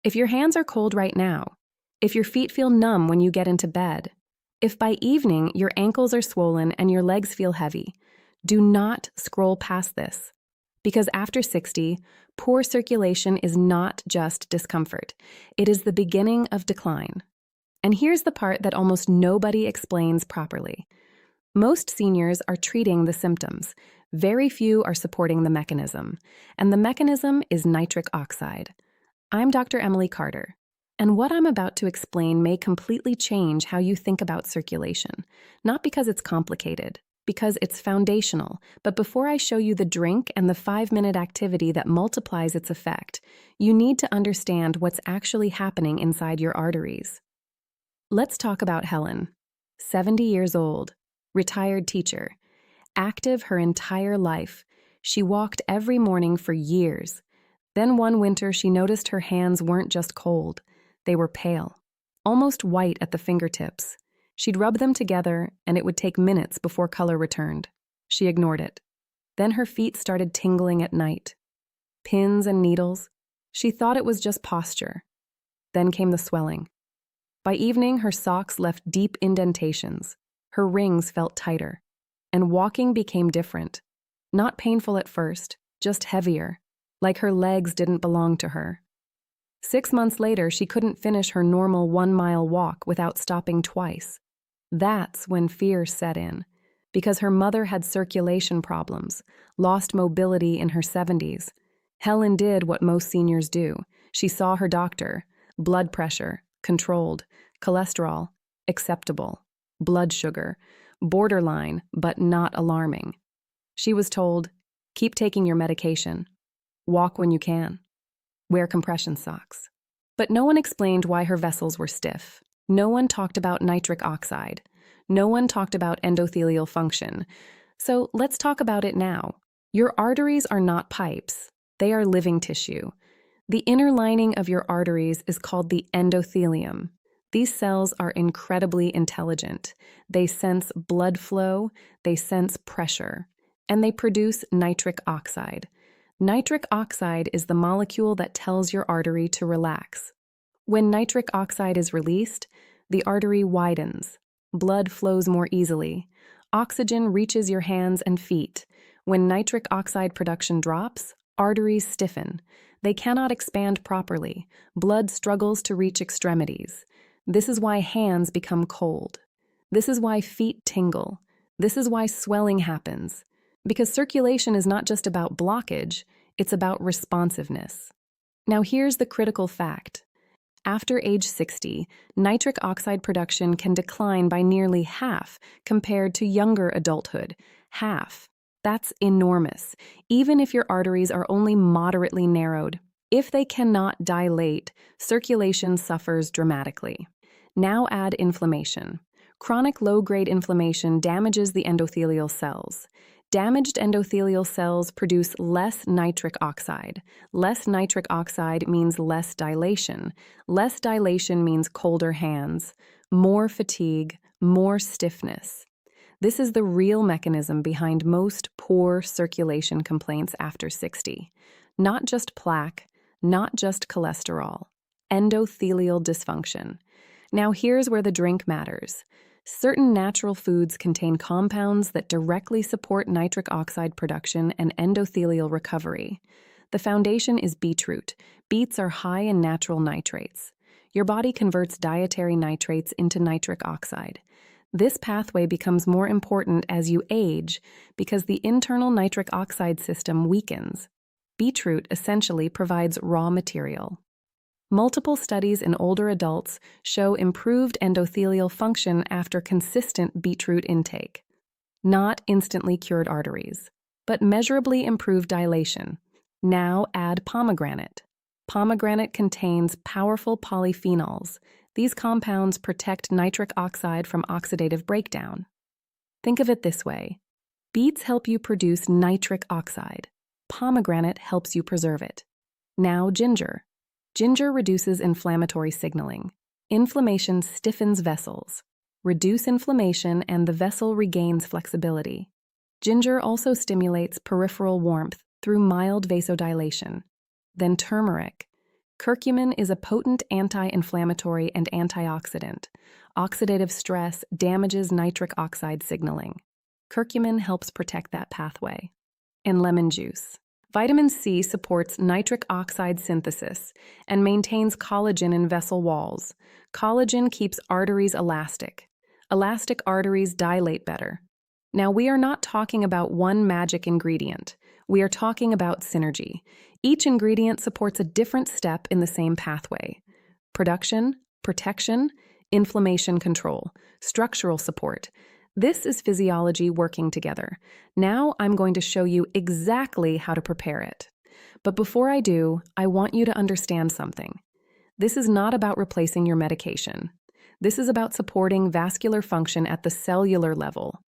If your hands are cold right now, if your feet feel numb when you get into bed, if by evening your ankles are swollen and your legs feel heavy, do not scroll past this. Because after 60, poor circulation is not just discomfort. It is the beginning of decline. And here's the part that almost nobody explains properly. Most seniors are treating the symptoms. Very few are supporting the mechanism. And the mechanism is nitric oxide. I'm Dr. Emily Carter, and what I'm about to explain may completely change how you think about circulation. Not because it's complicated, because it's foundational. But before I show you the drink and the 5-minute activity that multiplies its effect, you need to understand what's actually happening inside your arteries. Let's talk about Helen, 70 years old, retired teacher. Active her entire life, she walked every morning for years. Then one winter she noticed her hands weren't just cold, they were pale, almost white at the fingertips. She'd rub them together and it would take minutes before color returned. She ignored it. Then her feet started tingling at night. Pins and needles. She thought it was just posture. Then came the swelling. By evening, her socks left deep indentations. Her rings felt tighter. And walking became different. Not painful at first, just heavier, like her legs didn't belong to her. 6 months later, she couldn't finish her normal 1-mile walk without stopping twice. That's when fear set in, because her mother had circulation problems, lost mobility in her 70s. Helen did what most seniors do. She saw her doctor. Blood pressure, controlled. Cholesterol, acceptable. Blood sugar, borderline, but not alarming. She was told, keep taking your medication. Walk when you can. Wear compression socks. But no one explained why her vessels were stiff. No one talked about nitric oxide. No one talked about endothelial function. So let's talk about it now. Your arteries are not pipes. They are living tissue. The inner lining of your arteries is called the endothelium. These cells are incredibly intelligent. They sense blood flow, they sense pressure, and they produce nitric oxide. Nitric oxide is the molecule that tells your artery to relax. When nitric oxide is released, the artery widens. Blood flows more easily. Oxygen reaches your hands and feet. When nitric oxide production drops, arteries stiffen. They cannot expand properly. Blood struggles to reach extremities. This is why hands become cold. This is why feet tingle. This is why swelling happens. Because circulation is not just about blockage, it's about responsiveness. Now here's the critical fact. After age 60, nitric oxide production can decline by nearly half compared to younger adulthood. Half. That's enormous, even if your arteries are only moderately narrowed. If they cannot dilate, circulation suffers dramatically. Now add inflammation. Chronic low-grade inflammation damages the endothelial cells. Damaged endothelial cells produce less nitric oxide. Less nitric oxide means less dilation. Less dilation means colder hands, more fatigue, more stiffness. This is the real mechanism behind most poor circulation complaints after 60. Not just plaque, not just cholesterol, endothelial dysfunction. Now here's where the drink matters. Certain natural foods contain compounds that directly support nitric oxide production and endothelial recovery. The foundation is beetroot. Beets are high in natural nitrates. Your body converts dietary nitrates into nitric oxide. This pathway becomes more important as you age because the internal nitric oxide system weakens. Beetroot essentially provides raw material. Multiple studies in older adults show improved endothelial function after consistent beetroot intake. Not instantly cured arteries, but measurably improved dilation. Now add pomegranate. Pomegranate contains powerful polyphenols. These compounds protect nitric oxide from oxidative breakdown. Think of it this way. Beets help you produce nitric oxide. Pomegranate helps you preserve it. Now ginger. Ginger reduces inflammatory signaling. Inflammation stiffens vessels. Reduce inflammation and the vessel regains flexibility. Ginger also stimulates peripheral warmth through mild vasodilation. Then turmeric. Curcumin is a potent anti-inflammatory and antioxidant. Oxidative stress damages nitric oxide signaling. Curcumin helps protect that pathway. And lemon juice. Vitamin C supports nitric oxide synthesis and maintains collagen in vessel walls. Collagen keeps arteries elastic. Elastic arteries dilate better. Now, we are not talking about one magic ingredient. We are talking about synergy. Each ingredient supports a different step in the same pathway. Production, protection, inflammation control, structural support. This is physiology working together. Now I'm going to show you exactly how to prepare it. But before I do, I want you to understand something. This is not about replacing your medication. This is about supporting vascular function at the cellular level.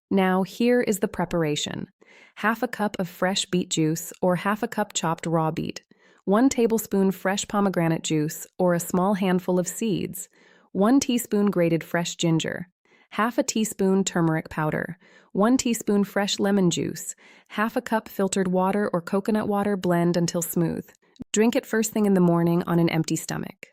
Now, here is the preparation. Half a cup of fresh beet juice or half a cup chopped raw beet, 1 tablespoon fresh pomegranate juice or a small handful of seeds, 1 teaspoon grated fresh ginger, half a teaspoon turmeric powder, 1 teaspoon fresh lemon juice, half a cup filtered water or coconut water, blend until smooth. Drink it first thing in the morning on an empty stomach.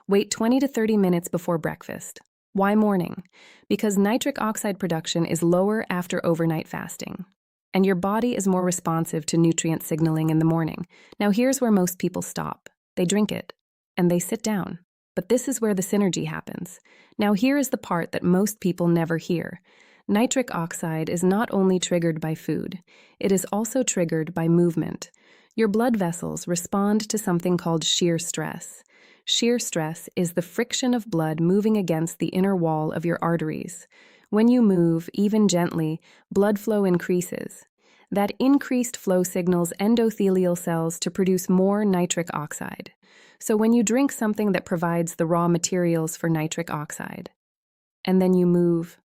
Wait 20 to 30 minutes before breakfast. Why morning? Because nitric oxide production is lower after overnight fasting, and your body is more responsive to nutrient signaling in the morning. Now here's where most people stop. They drink it, and they sit down. But this is where the synergy happens. Now here is the part that most people never hear. Nitric oxide is not only triggered by food, it is also triggered by movement. Your blood vessels respond to something called shear stress. Shear stress is the friction of blood moving against the inner wall of your arteries. When you move, even gently, blood flow increases. That increased flow signals endothelial cells to produce more nitric oxide. So when you drink something that provides the raw materials for nitric oxide, and then you move,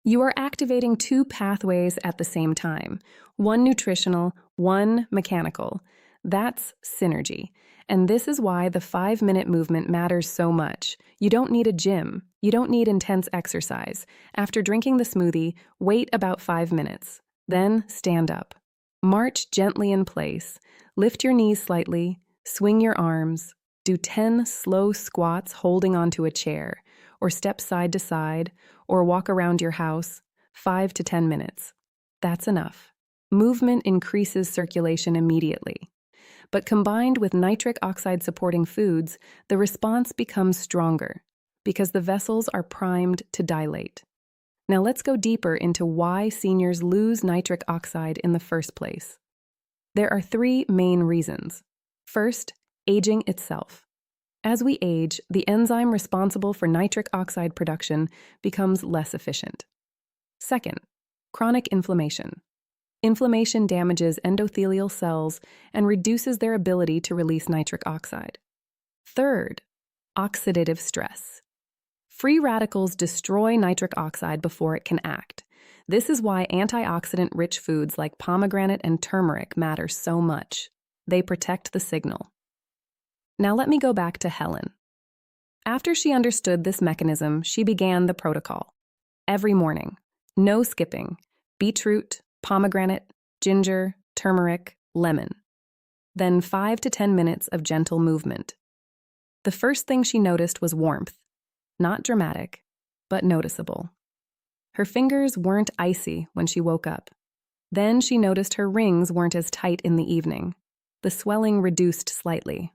you are activating 2 pathways at the same time, one nutritional, one mechanical. That's synergy. And this is why the 5-minute movement matters so much. You don't need a gym. You don't need intense exercise. After drinking the smoothie, wait about 5 minutes. Then stand up. March gently in place. Lift your knees slightly. Swing your arms. Do 10 slow squats holding onto a chair, or step side to side, or walk around your house, 5 to 10 minutes. That's enough. Movement increases circulation immediately. But combined with nitric oxide supporting foods, the response becomes stronger because the vessels are primed to dilate. Now let's go deeper into why seniors lose nitric oxide in the first place. There are 3 main reasons. First, aging itself. As we age, the enzyme responsible for nitric oxide production becomes less efficient. Second, chronic inflammation. Inflammation damages endothelial cells and reduces their ability to release nitric oxide. Third, oxidative stress. Free radicals destroy nitric oxide before it can act. This is why antioxidant-rich foods like pomegranate and turmeric matter so much. They protect the signal. Now let me go back to Helen. After she understood this mechanism, she began the protocol. Every morning, no skipping, beetroot, pomegranate, ginger, turmeric, lemon. Then 5 to 10 minutes of gentle movement. The first thing she noticed was warmth. Not dramatic, but noticeable. Her fingers weren't icy when she woke up. Then she noticed her rings weren't as tight in the evening. The swelling reduced slightly.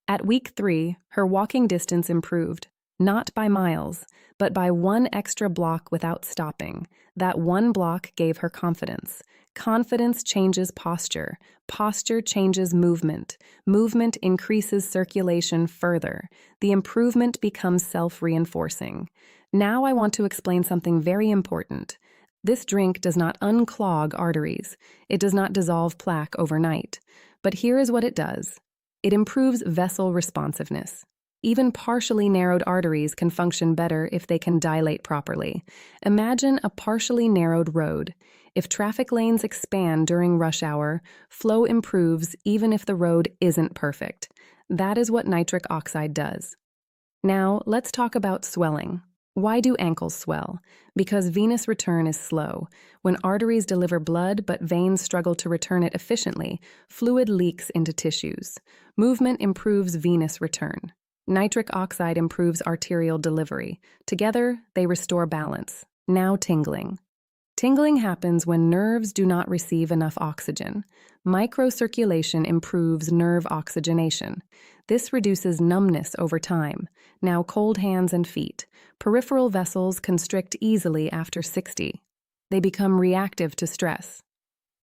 At week 3, her walking distance improved, not by miles, but by 1 extra block without stopping. That 1 block gave her confidence. Confidence changes posture. Posture changes movement. Movement increases circulation further. The improvement becomes self-reinforcing. Now I want to explain something very important. This drink does not unclog arteries. It does not dissolve plaque overnight. But here is what it does. It improves vessel responsiveness. Even partially narrowed arteries can function better if they can dilate properly. Imagine a partially narrowed road. If traffic lanes expand during rush hour, flow improves even if the road isn't perfect. That is what nitric oxide does. Now, let's talk about swelling. Why do ankles swell? Because venous return is slow. When arteries deliver blood but veins struggle to return it efficiently, fluid leaks into tissues. Movement improves venous return. Nitric oxide improves arterial delivery. Together, they restore balance. Now tingling. Tingling happens when nerves do not receive enough oxygen. Microcirculation improves nerve oxygenation. This reduces numbness over time. Now cold hands and feet. Peripheral vessels constrict easily after 60. They become reactive to stress.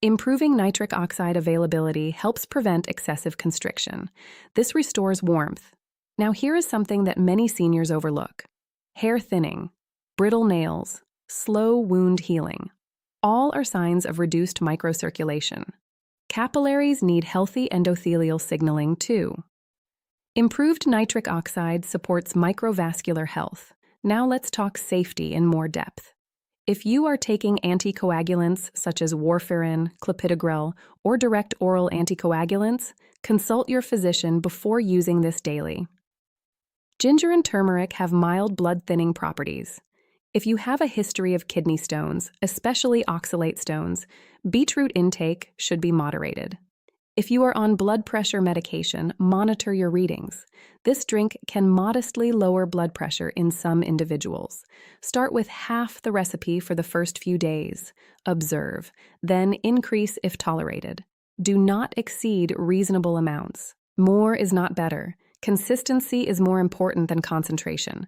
Improving nitric oxide availability helps prevent excessive constriction. This restores warmth. Now here is something that many seniors overlook. Hair thinning, brittle nails, slow wound healing. All are signs of reduced microcirculation. Capillaries need healthy endothelial signaling too. Improved nitric oxide supports microvascular health. Now let's talk safety in more depth. If you are taking anticoagulants such as warfarin, clopidogrel, or direct oral anticoagulants, consult your physician before using this daily. Ginger and turmeric have mild blood-thinning properties. If you have a history of kidney stones, especially oxalate stones, beetroot intake should be moderated. If you are on blood pressure medication, monitor your readings. This drink can modestly lower blood pressure in some individuals. Start with half the recipe for the first few days. Observe, then increase if tolerated. Do not exceed reasonable amounts. More is not better. Consistency is more important than concentration.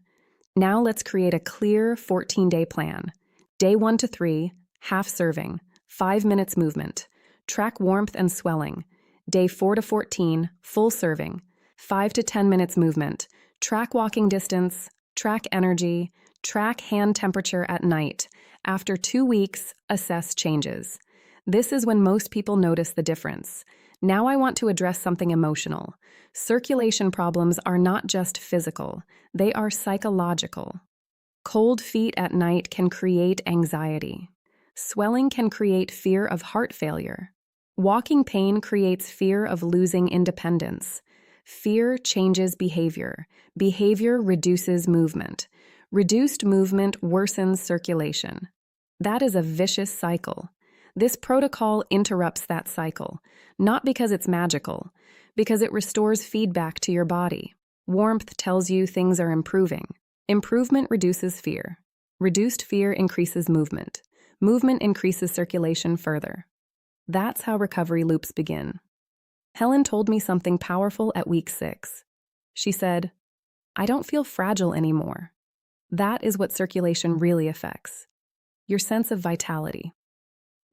Now let's create a clear 14-day plan. Day 1 to 3, half serving, 5 minutes movement. Track warmth and swelling. Day 4 to 14, full serving, 5 to 10 minutes movement. Track walking distance, track energy, track hand temperature at night. After 2 weeks, assess changes. This is when most people notice the difference. Now I want to address something emotional. Circulation problems are not just physical, they are psychological. Cold feet at night can create anxiety. Swelling can create fear of heart failure. Walking pain creates fear of losing independence. Fear changes behavior. Behavior reduces movement. Reduced movement worsens circulation. That is a vicious cycle. This protocol interrupts that cycle, not because it's magical, because it restores feedback to your body. Warmth tells you things are improving. Improvement reduces fear. Reduced fear increases movement. Movement increases circulation further. That's how recovery loops begin. Helen told me something powerful at week 6. She said, "I don't feel fragile anymore." That is what circulation really affects. Your sense of vitality.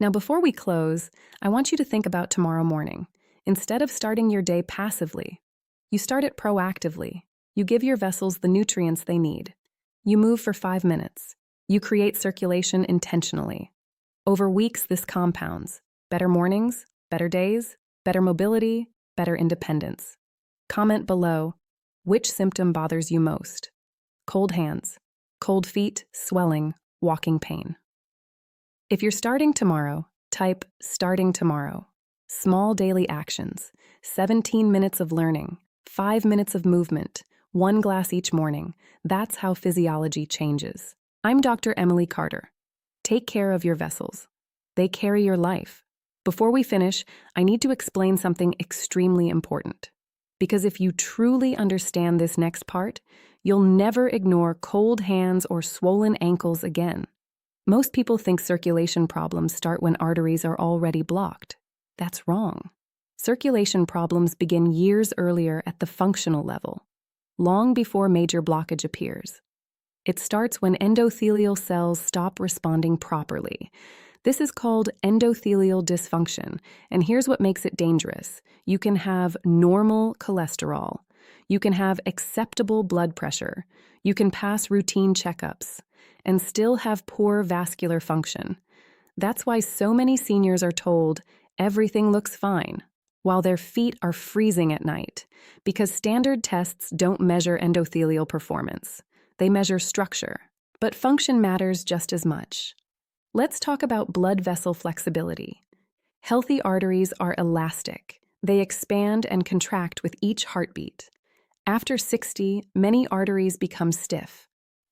Now, before we close, I want you to think about tomorrow morning. Instead of starting your day passively, you start it proactively. You give your vessels the nutrients they need. You move for 5 minutes. You create circulation intentionally. Over weeks, this compounds. Better mornings, better days, better mobility, better independence. Comment below, which symptom bothers you most? Cold hands, cold feet, swelling, walking pain. If you're starting tomorrow, type starting tomorrow. Small daily actions, 17 minutes of learning, 5 minutes of movement, 1 glass each morning. That's how physiology changes. I'm Dr. Emily Carter. Take care of your vessels. They carry your life. Before we finish, I need to explain something extremely important. Because if you truly understand this next part, you'll never ignore cold hands or swollen ankles again. Most people think circulation problems start when arteries are already blocked. That's wrong. Circulation problems begin years earlier at the functional level, long before major blockage appears. It starts when endothelial cells stop responding properly. This is called endothelial dysfunction, and here's what makes it dangerous. You can have normal cholesterol. You can have acceptable blood pressure. You can pass routine checkups and still have poor vascular function. That's why so many seniors are told everything looks fine, while their feet are freezing at night, because standard tests don't measure endothelial performance. They measure structure, but function matters just as much. Let's talk about blood vessel flexibility. Healthy arteries are elastic. They expand and contract with each heartbeat. After 60, many arteries become stiff.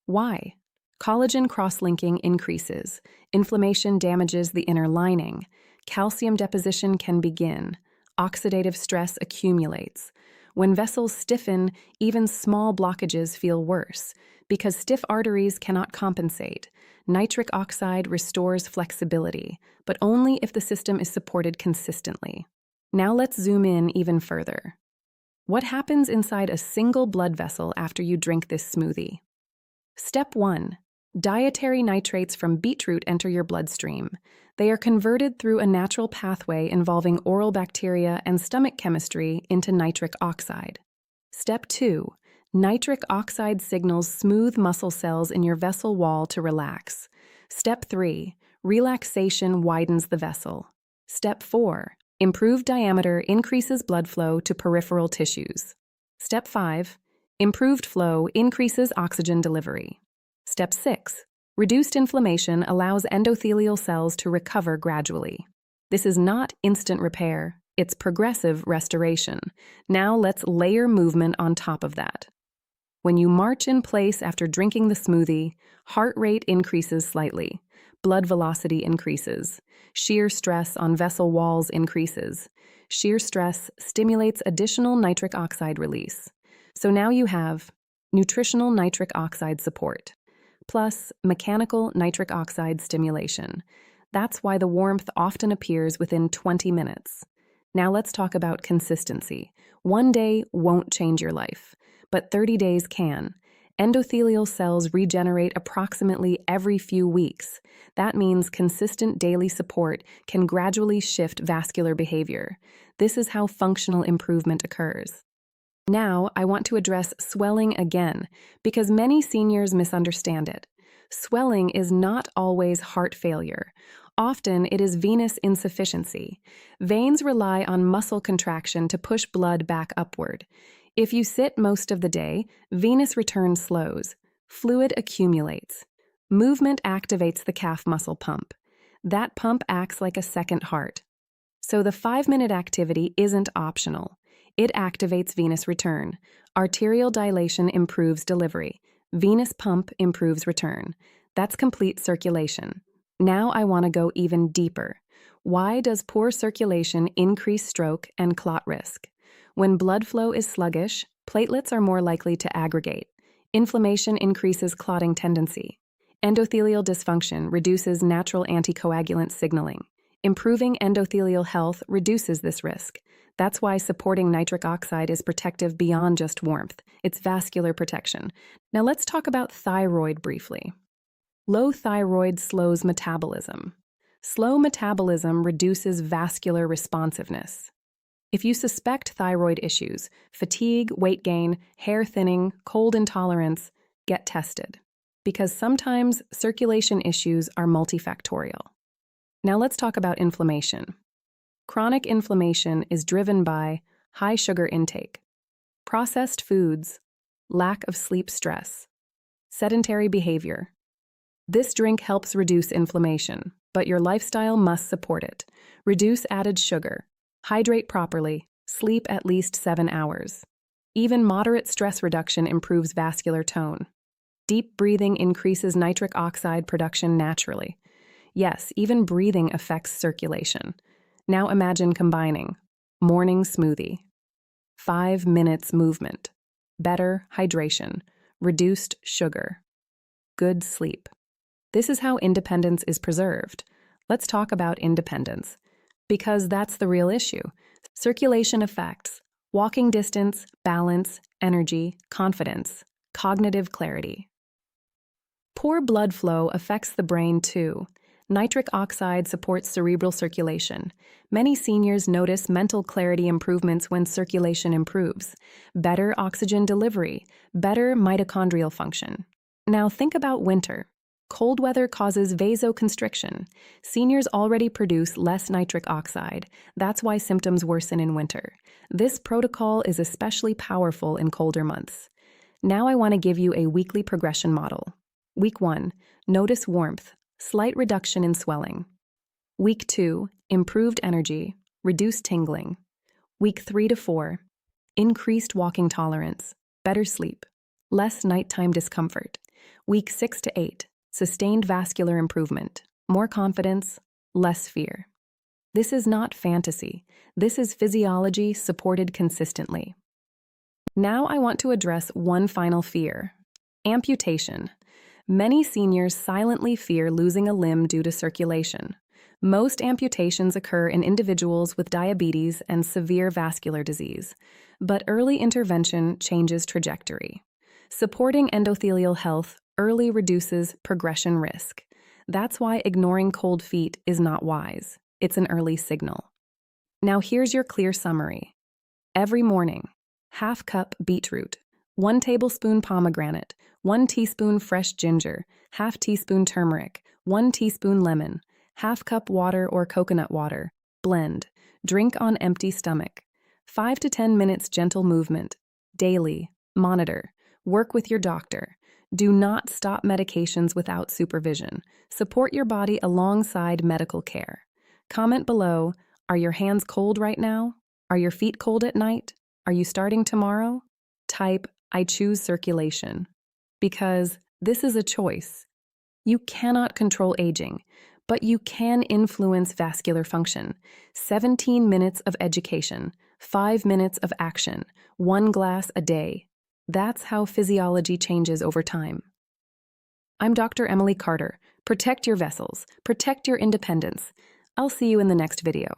Why? Collagen cross-linking increases. Inflammation damages the inner lining. Calcium deposition can begin. Oxidative stress accumulates. When vessels stiffen, even small blockages feel worse. Because stiff arteries cannot compensate. Nitric oxide restores flexibility, but only if the system is supported consistently. Now let's zoom in even further. What happens inside a single blood vessel after you drink this smoothie? Step 1. Dietary nitrates from beetroot enter your bloodstream. They are converted through a natural pathway involving oral bacteria and stomach chemistry into nitric oxide. Step 2. Nitric oxide signals smooth muscle cells in your vessel wall to relax. Step 3. Relaxation widens the vessel. Step 4. Improved diameter increases blood flow to peripheral tissues. Step 5. Improved flow increases oxygen delivery. Step 6. Reduced inflammation allows endothelial cells to recover gradually. This is not instant repair, it's progressive restoration. Now let's layer movement on top of that. When you march in place after drinking the smoothie, heart rate increases slightly, blood velocity increases, shear stress on vessel walls increases. Shear stress stimulates additional nitric oxide release. So now you have nutritional nitric oxide support, plus mechanical nitric oxide stimulation. That's why the warmth often appears within 20 minutes. Now let's talk about consistency. One day won't change your life, but 30 days can. Endothelial cells regenerate approximately every few weeks. That means consistent daily support can gradually shift vascular behavior. This is how functional improvement occurs. Now, I want to address swelling again, because many seniors misunderstand it. Swelling is not always heart failure. Often, it is venous insufficiency. Veins rely on muscle contraction to push blood back upward. If you sit most of the day, venous return slows. Fluid accumulates. Movement activates the calf muscle pump. That pump acts like a second heart. So the 5-minute activity isn't optional. It activates venous return. Arterial dilation improves delivery. Venous pump improves return. That's complete circulation. Now I want to go even deeper. Why does poor circulation increase stroke and clot risk? When blood flow is sluggish, platelets are more likely to aggregate. Inflammation increases clotting tendency. Endothelial dysfunction reduces natural anticoagulant signaling. Improving endothelial health reduces this risk. That's why supporting nitric oxide is protective beyond just warmth. It's vascular protection. Now let's talk about thyroid briefly. Low thyroid slows metabolism. Slow metabolism reduces vascular responsiveness. If you suspect thyroid issues, fatigue, weight gain, hair thinning, cold intolerance, get tested. Because sometimes circulation issues are multifactorial. Now let's talk about inflammation. Chronic inflammation is driven by high sugar intake, processed foods, lack of sleep stress, sedentary behavior. This drink helps reduce inflammation, but your lifestyle must support it. Reduce added sugar, hydrate properly, sleep at least 7 hours. Even moderate stress reduction improves vascular tone. Deep breathing increases nitric oxide production naturally. Yes, even breathing affects circulation. Now imagine combining morning smoothie, 5 minutes movement, better hydration, reduced sugar, good sleep. This is how independence is preserved. Let's talk about independence, because that's the real issue. Circulation effects, walking distance, balance, energy, confidence, cognitive clarity. Poor blood flow affects the brain too. Nitric oxide supports cerebral circulation. Many seniors notice mental clarity improvements when circulation improves. Better oxygen delivery, better mitochondrial function. Now think about winter. Cold weather causes vasoconstriction. Seniors already produce less nitric oxide. That's why symptoms worsen in winter. This protocol is especially powerful in colder months. Now I want to give you a weekly progression model. Week 1, notice warmth, slight reduction in swelling. Week 2, improved energy, reduced tingling. Week 3 to 4, increased walking tolerance, better sleep, less nighttime discomfort. Week 6 to 8, sustained vascular improvement, more confidence, less fear. This is not fantasy. This is physiology supported consistently. Now I want to address one final fear: amputation. Many seniors silently fear losing a limb due to circulation. Most amputations occur in individuals with diabetes and severe vascular disease, but early intervention changes trajectory. Supporting endothelial health early reduces progression risk. That's why ignoring cold feet is not wise. It's an early signal. Now here's your clear summary. Every morning, half cup beetroot, 1 tablespoon pomegranate, 1 teaspoon fresh ginger, half teaspoon turmeric, 1 teaspoon lemon, half cup water or coconut water, blend, drink on empty stomach. 5 to 10 minutes gentle movement, daily, monitor, work with your doctor. Do not stop medications without supervision. Support your body alongside medical care. Comment below, are your hands cold right now? Are your feet cold at night? Are you starting tomorrow? Type, I choose circulation. Because this is a choice. You cannot control aging, but you can influence vascular function. 17 minutes of education, 5 minutes of action, 1 glass a day. That's how physiology changes over time. I'm Dr. Emily Carter. Protect your vessels. Protect your independence. I'll see you in the next video.